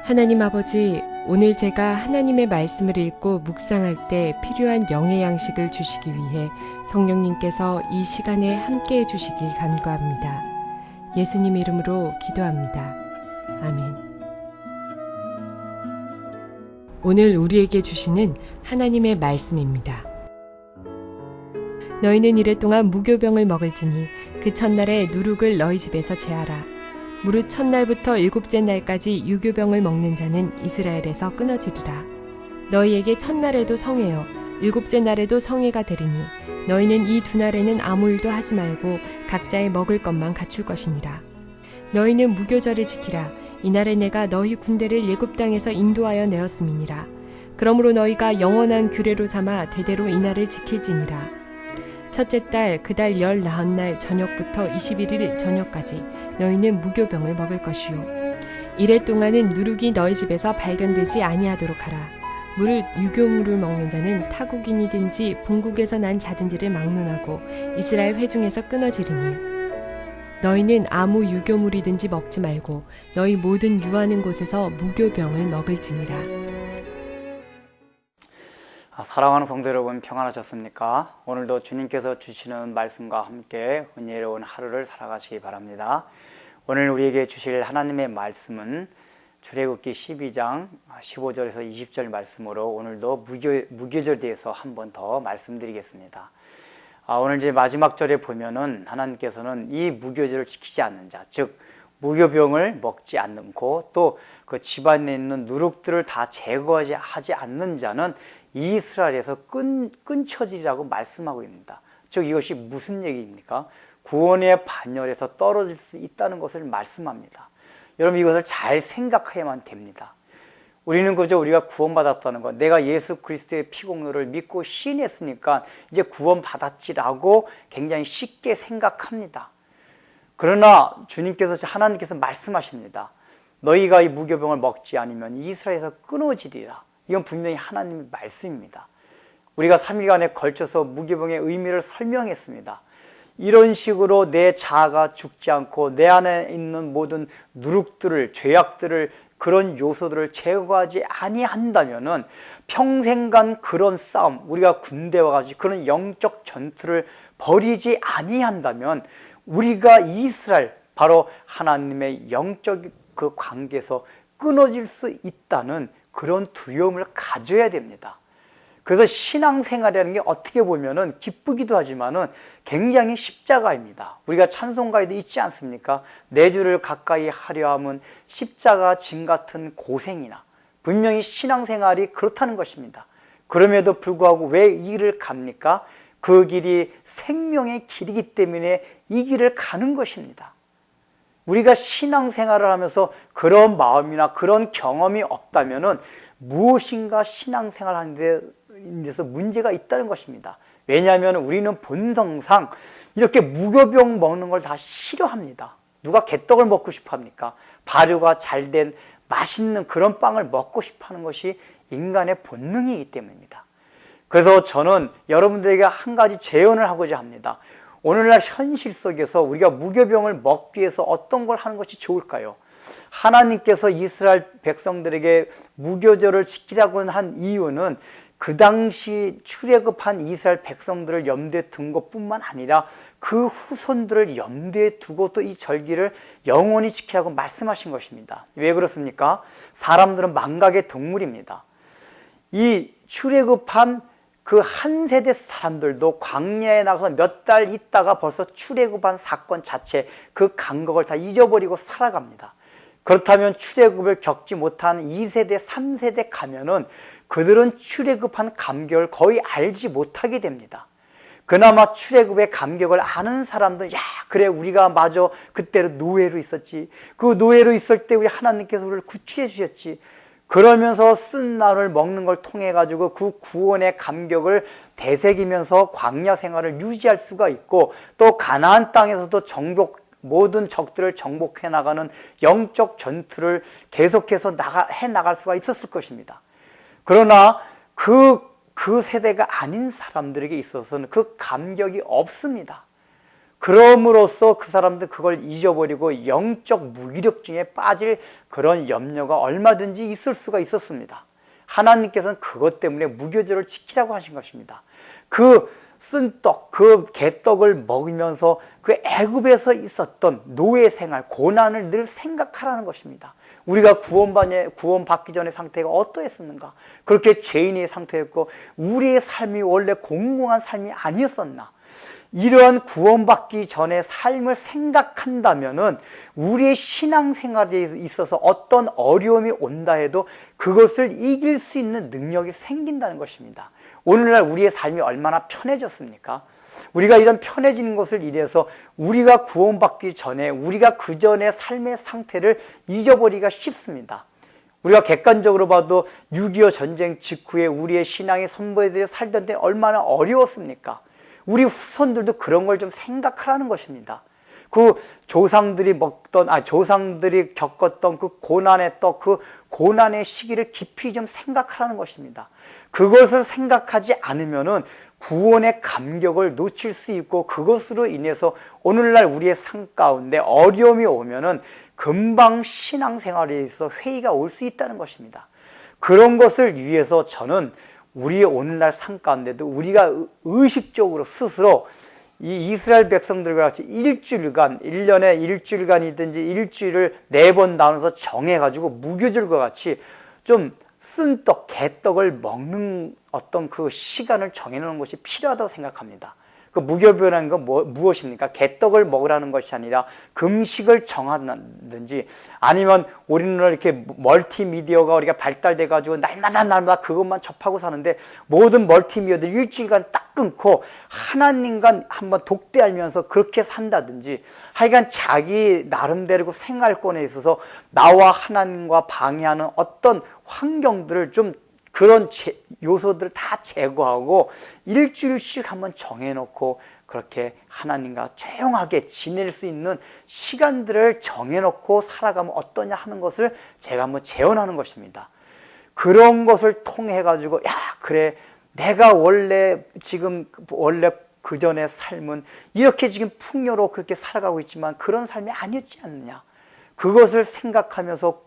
하나님 아버지, 오늘 제가 하나님의 말씀을 읽고 묵상할 때 필요한 영의 양식을 주시기 위해 성령님께서 이 시간에 함께해 주시길 간구합니다. 예수님 이름으로 기도합니다. 아멘. 오늘 우리에게 주시는 하나님의 말씀입니다. 너희는 이래 동안 무교병을 먹을지니 그 첫날에 누룩을 너희 집에서 제하라. 무릇 첫날부터 일곱째 날까지 유교병을 먹는 자는 이스라엘에서 끊어지리라. 너희에게 첫날에도 성회요 일곱째 날에도 성회가 되리니 너희는 이 두 날에는 아무 일도 하지 말고 각자의 먹을 것만 갖출 것이니라. 너희는 무교절을 지키라. 이날에 내가 너희 군대를 예굽 땅에서 인도하여 내었음이니라. 그러므로 너희가 영원한 규례로 삼아 대대로 이날을 지킬지니라. 첫째 달 그 달 19날 저녁부터 21일 저녁까지 너희는 무교병을 먹을 것이요 이래 동안은 누룩이 너희 집에서 발견되지 아니하도록 하라. 무릇 유교물을 먹는 자는 타국인이든지 본국에서 난 자든지를 막론하고 이스라엘 회중에서 끊어지리니 너희는 아무 유교물이든지 먹지 말고 너희 모든 유하는 곳에서 무교병을 먹을지니라. 사랑하는 성도 여러분, 평안하셨습니까? 오늘도 주님께서 주시는 말씀과 함께 은혜로운 하루를 살아가시기 바랍니다. 오늘 우리에게 주실 하나님의 말씀은 출애굽기 12장 15절에서 20절 말씀으로 오늘도 무교절에 대해서 한 번 더 말씀드리겠습니다. 오늘 이제 마지막 절에 보면은 하나님께서는 이 무교절을 지키지 않는 자, 즉 무교병을 먹지 않고 또 그 집안에 있는 누룩들을 다 제거하지 않는 자는 이스라엘에서 끊쳐지리라고 말씀하고 있습니다. 즉 이것이 무슨 얘기입니까? 구원의 반열에서 떨어질 수 있다는 것을 말씀합니다. 여러분 이것을 잘 생각해야만 됩니다. 우리는 그저 우리가 구원받았다는 것, 내가 예수 그리스도의 피공로를 믿고 시인했으니까 이제 구원받았지라고 굉장히 쉽게 생각합니다. 그러나 주님께서, 하나님께서 말씀하십니다. 너희가 이 무교병을 먹지 않으면 이스라엘에서 끊어지리라. 이건 분명히 하나님의 말씀입니다. 우리가 3일간에 걸쳐서 무교병의 의미를 설명했습니다. 이런 식으로 내 자아가 죽지 않고 내 안에 있는 모든 누룩들을, 죄악들을, 그런 요소들을 제거하지 아니한다면은 평생간 그런 싸움, 우리가 군대와 같이 그런 영적 전투를 벌이지 아니한다면 우리가 이스라엘, 바로 하나님의 영적 그 관계에서 끊어질 수 있다는 그런 두려움을 가져야 됩니다. 그래서 신앙생활이라는 게 어떻게 보면은 기쁘기도 하지만은 굉장히 십자가입니다. 우리가 찬송가에도 있지 않습니까? 내 주를 가까이 하려 함은 십자가 짐 같은 고생이나. 분명히 신앙생활이 그렇다는 것입니다. 그럼에도 불구하고 왜 이 길을 갑니까? 그 길이 생명의 길이기 때문에 이 길을 가는 것입니다. 우리가 신앙생활을 하면서 그런 마음이나 그런 경험이 없다면은 무엇인가 신앙생활 하는 데서 문제가 있다는 것입니다. 왜냐하면 우리는 본성상 이렇게 무교병 먹는 걸 다 싫어합니다. 누가 개떡을 먹고 싶어 합니까? 발효가 잘된 맛있는 그런 빵을 먹고 싶어 하는 것이 인간의 본능이기 때문입니다. 그래서 저는 여러분들에게 한 가지 제언을 하고자 합니다. 오늘날 현실 속에서 우리가 무교병을 먹기 위해서 어떤 걸 하는 것이 좋을까요? 하나님께서 이스라엘 백성들에게 무교절을 지키라고 한 이유는 그 당시 출애굽한 이스라엘 백성들을 염두에 둔 것뿐만 아니라 그 후손들을 염두에 두고 또 이 절기를 영원히 지키라고 말씀하신 것입니다. 왜 그렇습니까? 사람들은 망각의 동물입니다. 이 출애굽한 그 한 세대 사람들도 광야에 나가서 몇 달 있다가 벌써 출애굽한 사건 자체, 그 감각을 다 잊어버리고 살아갑니다. 그렇다면 출애굽을 겪지 못한 2세대, 3세대 가면은 그들은 출애굽한 감격을 거의 알지 못하게 됩니다. 그나마 출애굽의 감격을 아는 사람들, 야 그래 우리가 마저 그때로 노예로 있었지, 그 노예로 있을 때 우리 하나님께서 우리를 구출해 주셨지, 그러면서 쓴 나를 먹는 걸 통해 가지고 그 구원의 감격을 되새기면서 광야 생활을 유지할 수가 있고, 또 가나안 땅에서도 모든 적들을 정복해 나가는 영적 전투를 계속해서 해 나갈 수가 있었을 것입니다. 그러나 그 세대가 아닌 사람들에게 있어서는 그 감격이 없습니다. 그럼으로써 그 사람들 그걸 잊어버리고 영적 무기력증에 빠질 그런 염려가 얼마든지 있을 수가 있었습니다. 하나님께서는 그것 때문에 무교절을 지키라고 하신 것입니다. 그 쓴 떡, 그 개떡을 먹으면서 그 애굽에서 있었던 노예 생활, 고난을 늘 생각하라는 것입니다. 우리가 구원받기 전의 상태가 어떠했었는가? 그렇게 죄인의 상태였고 우리의 삶이 원래 공공한 삶이 아니었었나? 이러한 구원받기 전의 삶을 생각한다면은 우리의 신앙생활에 있어서 어떤 어려움이 온다 해도 그것을 이길 수 있는 능력이 생긴다는 것입니다. 오늘날 우리의 삶이 얼마나 편해졌습니까? 우리가 이런 편해지는 것을 인해서 우리가 구원받기 전에 우리가 그 전의 삶의 상태를 잊어버리기가 쉽습니다. 우리가 객관적으로 봐도 6.25 전쟁 직후에 우리의 신앙의 선배들이 살던 때 얼마나 어려웠습니까? 우리 후손들도 그런 걸 좀 생각하라는 것입니다. 그 조상들이 조상들이 겪었던 그 고난의 떡, 그 고난의 시기를 깊이 좀 생각하라는 것입니다. 그것을 생각하지 않으면은 구원의 감격을 놓칠 수 있고 그것으로 인해서 오늘날 우리의 삶 가운데 어려움이 오면은 금방 신앙생활에 있어서 회의가 올 수 있다는 것입니다. 그런 것을 위해서 저는 우리의 오늘날 삶 가운데도 우리가 의식적으로 스스로 이 이스라엘 백성들과 같이 일주일간, 1년에 일주일간이든지 일주일을 4번 나눠서 정해가지고 무교절과 같이 좀 쓴 떡, 개떡을 먹는 어떤 그 시간을 정해놓는 것이 필요하다고 생각합니다. 그 무교절이라는 건 무엇입니까? 개떡을 먹으라는 것이 아니라 금식을 정하든지 아니면 우리는 이렇게 멀티미디어가 우리가 발달돼 가지고 날마다 그것만 접하고 사는데 모든 멀티미디어들 일주일간 딱 끊고 하나님과 한번 독대하면서 그렇게 산다든지 하여간 자기 나름대로 그 생활권에 있어서 나와 하나님과 방해하는 어떤 환경들을 좀 그런 요소들을 다 제거하고 일주일씩 한번 정해놓고 그렇게 하나님과 조용하게 지낼 수 있는 시간들을 정해놓고 살아가면 어떠냐 하는 것을 제가 한번 제언하는 것입니다. 그런 것을 통해 가지고 그래 내가 원래 그 전의 삶은 이렇게 지금 풍요로 그렇게 살아가고 있지만 그런 삶이 아니었지 않느냐. 그것을 생각하면서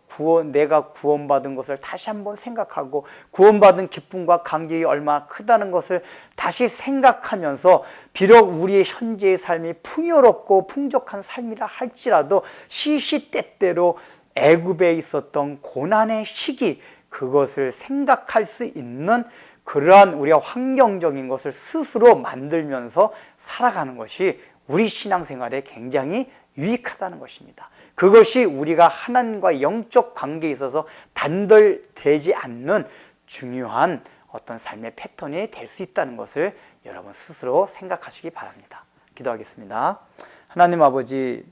내가 구원받은 것을 다시 한번 생각하고 구원받은 기쁨과 감격이 얼마나 크다는 것을 다시 생각하면서 비록 우리의 현재의 삶이 풍요롭고 풍족한 삶이라 할지라도 시시때때로 애굽에 있었던 고난의 시기 그것을 생각할 수 있는 그러한 우리가 환경적인 것을 스스로 만들면서 살아가는 것이 우리 신앙생활에 굉장히 유익하다는 것입니다. 그것이 우리가 하나님과 영적 관계에 있어서 단절되지 않는 중요한 어떤 삶의 패턴이 될 수 있다는 것을 여러분 스스로 생각하시기 바랍니다. 기도하겠습니다. 하나님 아버지,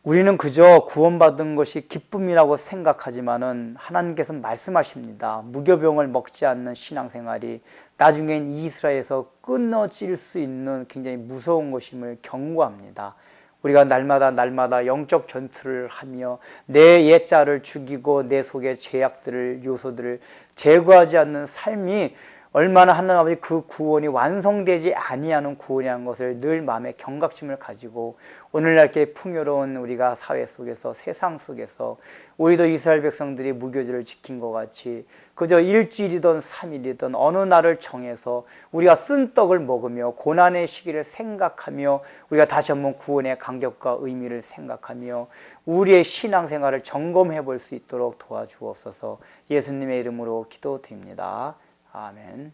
우리는 그저 구원받은 것이 기쁨이라고 생각하지만은 하나님께서는 말씀하십니다. 무교병을 먹지 않는 신앙생활이 나중엔 이스라엘에서 끊어질 수 있는 굉장히 무서운 것임을 경고합니다. 우리가 날마다 영적 전투를 하며 내 옛자를 죽이고 내 속의 죄악들을 요소들을 제거하지 않는 삶이 얼마나 하나님 아버지 그 구원이 완성되지 아니하는 구원이라는 것을 늘 마음에 경각심을 가지고 오늘날 이렇게 풍요로운 우리가 사회 속에서 세상 속에서 우리도 이스라엘 백성들이 무교절을 지킨 것 같이 그저 일주일이든 3일이든 어느 날을 정해서 우리가 쓴 떡을 먹으며 고난의 시기를 생각하며 우리가 다시 한번 구원의 간격과 의미를 생각하며 우리의 신앙생활을 점검해 볼 수 있도록 도와주옵소서. 예수님의 이름으로 기도드립니다. 아멘.